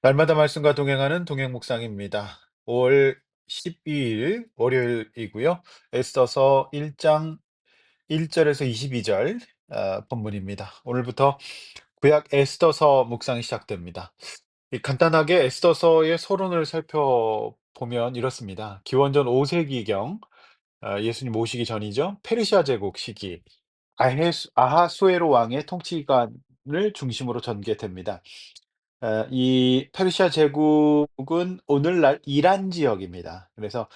날마다 말씀과 동행하는 동행 묵상입니다. 5월 12일 월요일이고요. 에스더서 1장 1절에서 22절 본문입니다. 오늘부터 구약 에스더서 묵상이 시작됩니다. 간단하게 에스더서의 서론을 살펴보면 이렇습니다. 기원전 5세기경 예수님 오시기 전이죠. 페르시아 제국 시기 아하수에로 왕의 통치 기간을 중심으로 전개됩니다. 이 페르시아 제국은 오늘날 이란 지역입니다. 그래서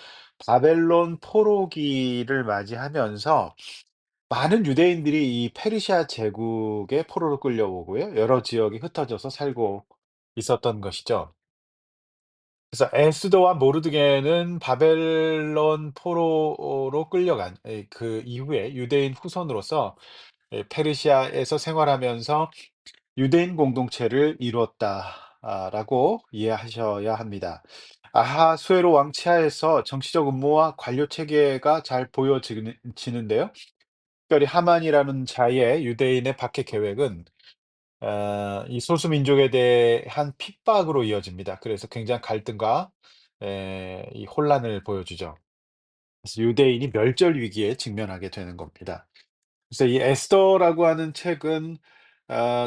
바벨론 포로기를 맞이하면서 많은 유대인들이 이 페르시아 제국의 포로로 끌려오고요. 여러 지역에 흩어져서 살고 있었던 것이죠. 그래서 에스더와 모르드게는 바벨론 포로로 끌려간 그 이후에 유대인 후손으로서 페르시아에서 생활하면서 유대인 공동체를 이루었다라고 이해하셔야 합니다. 아하수에로 왕 치하에서 정치적 음모와 관료 체계가 잘 보여지는데요. 특별히 하만이라는 자의 유대인의 박해 계획은 이 소수 민족에 대한 핍박으로 이어집니다. 그래서 굉장한 갈등과 이 혼란을 보여주죠. 그래서 유대인이 멸절 위기에 직면하게 되는 겁니다. 그래서 이 에스더라고 하는 책은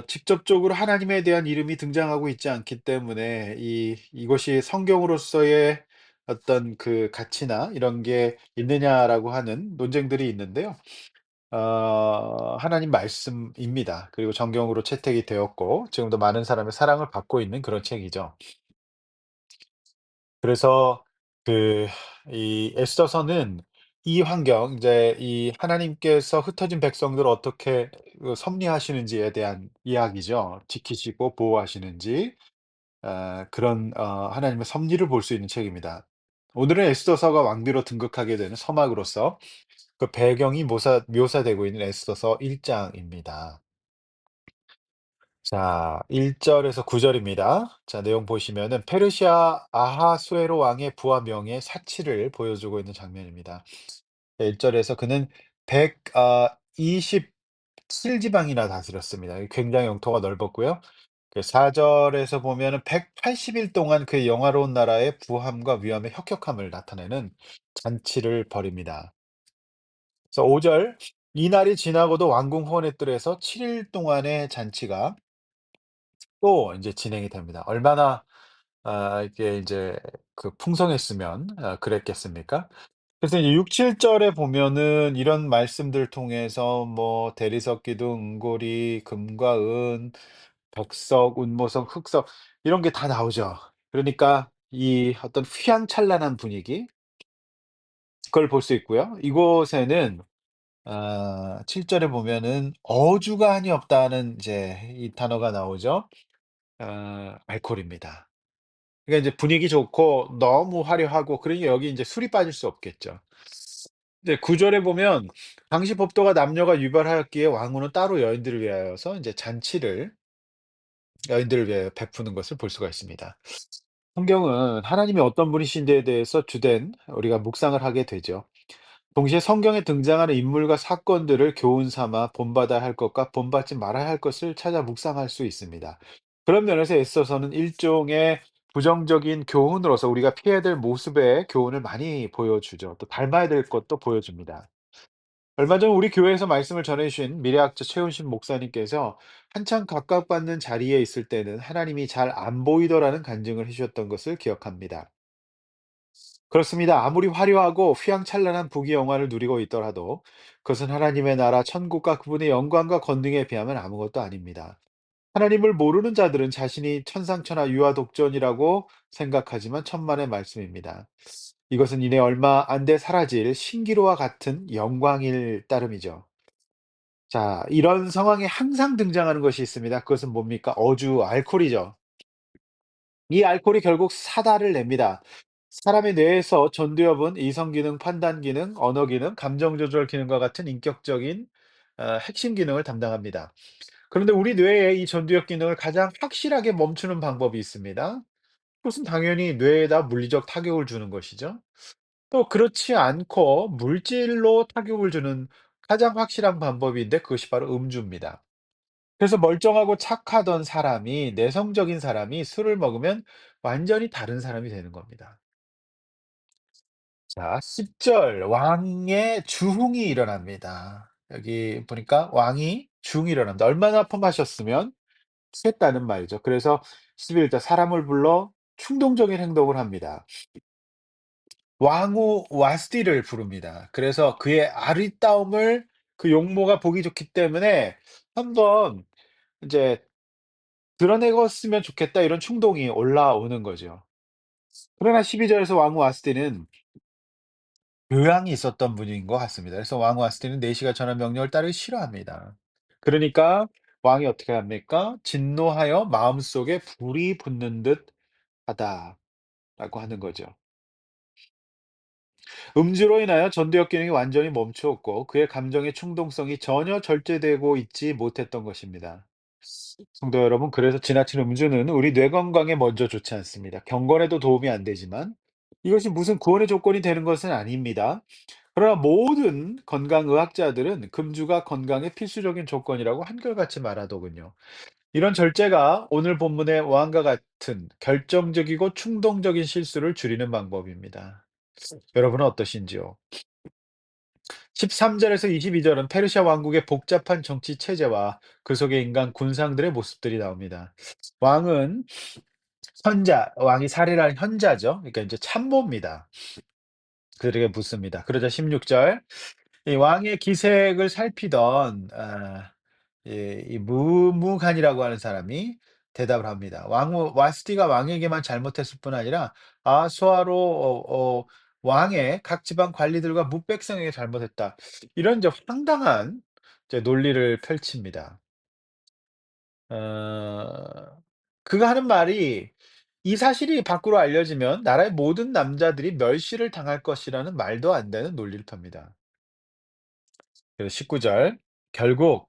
직접적으로 하나님에 대한 이름이 등장하고 있지 않기 때문에 이것이 성경으로서의 어떤 그 가치나 이런 게 있느냐라고 하는 논쟁들이 있는데요. 하나님 말씀입니다. 그리고 정경으로 채택이 되었고 지금도 많은 사람의 사랑을 받고 있는 그런 책이죠. 그래서 그 이 에스더서는 이 환경 이제 이 하나님께서 흩어진 백성들을 어떻게 섭리하시는지에 대한 이야기죠. 지키시고 보호하시는지 그런 하나님의 섭리를 볼 수 있는 책입니다. 오늘은 에스더서가 왕비로 등극하게 되는 서막으로서 그 배경이 묘사되고 있는 에스더서 1 장입니다. 자 1 절에서 9 절입니다. 자 내용 보시면은 페르시아 아하수에로 왕의 부하 명예 사치를 보여주고 있는 장면입니다. 1 절에서 그는 127 지방이나 다스렸습니다. 굉장히 영토가 넓었고요. 그 4 절에서 보면은 180일 동안 그 영화로운 나라의 부함과 위엄의 혁혁함을 나타내는 잔치를 벌입니다. 그래서 5 절 이날이 지나고도 왕궁 후원의 뜰에서 7일 동안의 잔치가 또 인제 진행이 됩니다. 얼마나 이게 인제 그 풍성했으면 그랬겠습니까? 그래서 이제 6-7 절에 보면은 이런 말씀들 통해서 뭐 대리석, 기둥, 은고리, 금과 은, 벽석, 운모석, 흑석 이런 게 다 나오죠. 그러니까 이 어떤 휘황찬란한 분위기 그걸 볼 수 있고요. 이곳에는 7 절에 보면은 어주가 한이 없다는 이제 이 단어가 나오죠. 알코올입니다. 그러니까 이제 분위기 좋고 너무 화려하고 그러니 여기 인제 술이 빠질 수 없겠죠. 이제 9 절에 보면 당시 법도가 남녀가 유별하였기에 왕후는 따로 여인들을 위하여서 인제 잔치를 여인들을 위하여 베푸는 것을 볼 수가 있습니다. 성경은 하나님이 어떤 분이신지에 대해서 주된 우리가 묵상을 하게 되죠. 동시에 성경에 등장하는 인물과 사건들을 교훈 삼아 본받아야 할 것과 본받지 말아야 할 것을 찾아 묵상할 수 있습니다. 그런 면에서 애써서는 일종의 부정적인 교훈으로서 우리가 피해야 될 모습의 교훈을 많이 보여주죠. 또 닮아야 될 것도 보여줍니다. 얼마 전 우리 교회에서 말씀을 전해 주신 미래학자 최훈신 목사님께서 한창 각각받는 자리에 있을 때는 하나님이 잘 안 보이더라는 간증을 해 주셨던 것을 기억합니다. 그렇습니다. 아무리 화려하고 휘황찬란한 부귀 영화를 누리고 있더라도 그것은 하나님의 나라 천국과 그분의 영광과 권능에 비하면 아무것도 아닙니다. 하나님을 모르는 자들은 자신이 천상천하 유아독존이라고 생각하지만 천만의 말씀입니다. 이것은 이내 얼마 안 돼 사라질 신기루와 같은 영광일 따름이죠. 자, 이런 상황에 항상 등장하는 것이 있습니다. 그것은 뭡니까? 어주, 알코올이죠. 이 알코올이 결국 사다를 냅니다. 사람의 뇌에서 전두엽은 이성 기능, 판단 기능, 언어 기능, 감정 조절 기능과 같은 인격적인 핵심 기능을 담당합니다. 그런데 우리 뇌의 이 전두엽 기능을 가장 확실하게 멈추는 방법이 있습니다. 그것은 당연히 뇌에다 물리적 타격을 주는 것이죠. 또 그렇지 않고 물질로 타격을 주는 가장 확실한 방법인데 그것이 바로 음주입니다. 그래서 멀쩡하고 착하던 사람이 내성적인 사람이 술을 먹으면 완전히 다른 사람이 되는 겁니다. 자 10절 왕의 주흥이 일어납니다. 여기 보니까 왕이 주흥이 일어난다. 얼마나 품하셨으면 취했다는 말이죠. 그래서 11절 사람을 불러 충동적인 행동을 합니다. 왕후 와스티를 부릅니다. 그래서 그의 아리따움을 그 용모가 보기 좋기 때문에 한번 이제 '드러내었으면 좋겠다.' 이런 충동이 올라오는 거죠. 그러나 12 절에서 왕후 와스티는 교양이 있었던 분인 것 같습니다. 그래서 왕후 와스티는 내시가 전한 명령을 따르기 싫어합니다. 그러니까 왕이 어떻게 합니까? "진노하여 마음속에 불이 붙는 듯 하다."라고 하는 거죠. 음주로 인하여 전두엽 기능이 완전히 멈추었고 그의 감정의 충동성이 전혀 절제되고 있지 못했던 것입니다. 성도 여러분, 그래서 지나친 음주는 우리 뇌 건강에 먼저 좋지 않습니다. 경건에도 도움이 안 되지만 이것이 무슨 구원의 조건이 되는 것은 아닙니다. 그러나 모든 건강의학자들은 금주가 건강의 필수적인 조건이라고 한결같이 말하더군요. 이런 절제가 오늘 본문의 왕과 같은 결정적이고 충동적인 실수를 줄이는 방법입니다. 여러분은 어떠신지요? 13 절에서 22 절은 페르시아 왕국의 복잡한 정치 체제와 그 속의 인간 군상들의 모습들이 나옵니다. 왕은 왕이 살해를 한 현자죠. 그러니까 이제 참모입니다. 그들에게 묻습니다. 그러자 16 절, 이 왕의 기색을 살피던 이 무무간이라고 하는 사람이 대답을 합니다. 왕후 와스티가 왕에게만 잘못했을 뿐 아니라 아수아로 왕의 각 지방 관리들과 무백성에게 잘못했다. 이런 이제 황당한 이제 논리를 펼칩니다. 어 그가 하는 말이 이 사실이 밖으로 알려지면 나라의 모든 남자들이 멸시를 당할 것이라는 말도 안 되는 논리를 펴니다. 그래서 19 절 결국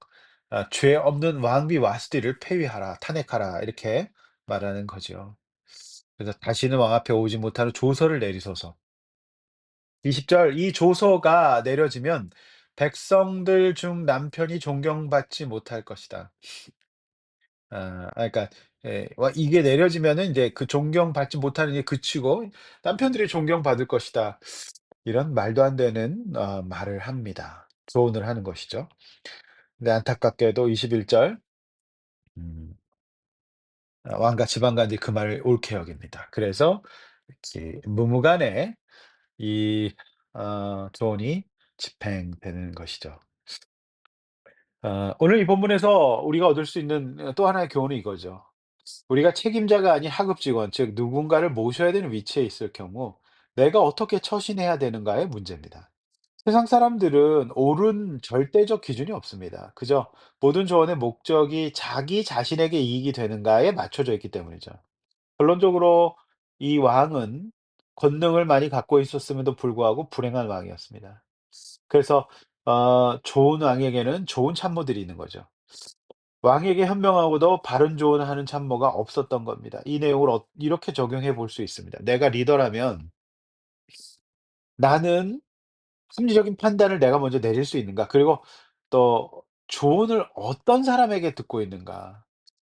"죄 없는 왕비 와스티를 폐위하라. 탄핵하라." 이렇게 말하는 거죠. 그래서 "다시는 왕 앞에 오지 못하는 조서를 내리소서." 20절 "이 조서가 내려지면 백성들 중 남편이 존경받지 못할 것이다." 그러니까 이게 내려지면은 인제 그 존경받지 못하는 게 그치고 "남편들이 존경받을 것이다." 이런 말도 안 되는 말을 합니다. 조언을 하는 것이죠. 근데 안타깝게도 21절 음 왕과 지방관들이 그 말을 옳게 여깁니다. 그래서 이렇게 무무간에 이 조언이 집행되는 것이죠. 오늘 이 본문에서 우리가 얻을 수 있는 또 하나의 교훈은 이거죠. 우리가 책임자가 아닌 하급 직원, 즉 누군가를 모셔야 되는 위치에 있을 경우 내가 어떻게 처신해야 되는가의 문제입니다. 세상 사람들은 옳은 절대적 기준이 없습니다. 그저 모든 조언의 목적이 자기 자신에게 이익이 되는가에 맞춰져 있기 때문이죠. 결론적으로 이 왕은 권능을 많이 갖고 있었음에도 불구하고 불행한 왕이었습니다. 그래서 좋은 왕에게는 좋은 참모들이 있는 거죠. 왕에게 현명하고도 바른 조언을 하는 참모가 없었던 겁니다. 이 내용을 이렇게 적용해 볼 수 있습니다. 내가 리더라면 나는 합리적인 판단을 내가 먼저 내릴 수 있는가? 그리고 또 조언을 어떤 사람에게 듣고 있는가?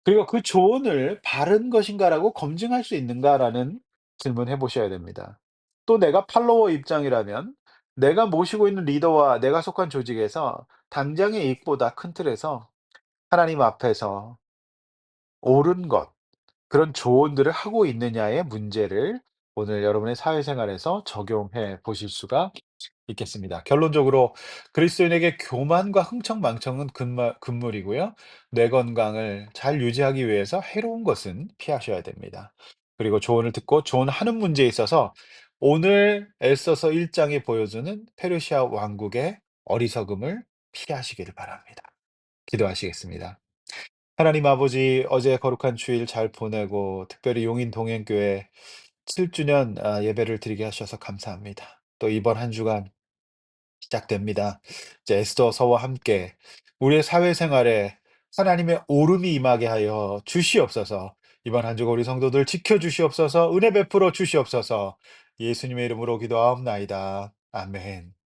그리고 그 조언을 바른 것인가라고 검증할 수 있는가라는 질문해 보셔야 됩니다. 또 내가 팔로워 입장이라면 내가 모시고 있는 리더와 내가 속한 조직에서 당장의 이익보다 큰 틀에서 하나님 앞에서 옳은 것, 그런 조언들을 하고 있느냐의 문제를 오늘 여러분의 사회생활에서 적용해 보실 수가 있겠습니다. 결론적으로 그리스도인에게 교만과 흥청망청은 금물이고요. 뇌 건강을 잘 유지하기 위해서 해로운 것은 피하셔야 됩니다. 그리고 조언을 듣고 조언하는 문제에 있어서 오늘 에스더서 1 장이 보여주는 페르시아 왕국의 어리석음을 피하시기를 바랍니다. 기도하시겠습니다. 하나님 아버지, 어제 거룩한 주일 잘 보내고 특별히 용인 동행교회 7 주년 예배를 드리게 하셔서 감사합니다. 또 이번 한 주간 시작됩니다. 이제 에스더서와 함께 우리의 사회생활에 하나님의 오름이 임하게 하여 주시옵소서. 이번 한 주간 우리 성도들 지켜 주시옵소서. 은혜 베풀어 주시옵소서. 예수님의 이름으로 기도하옵나이다. 아멘.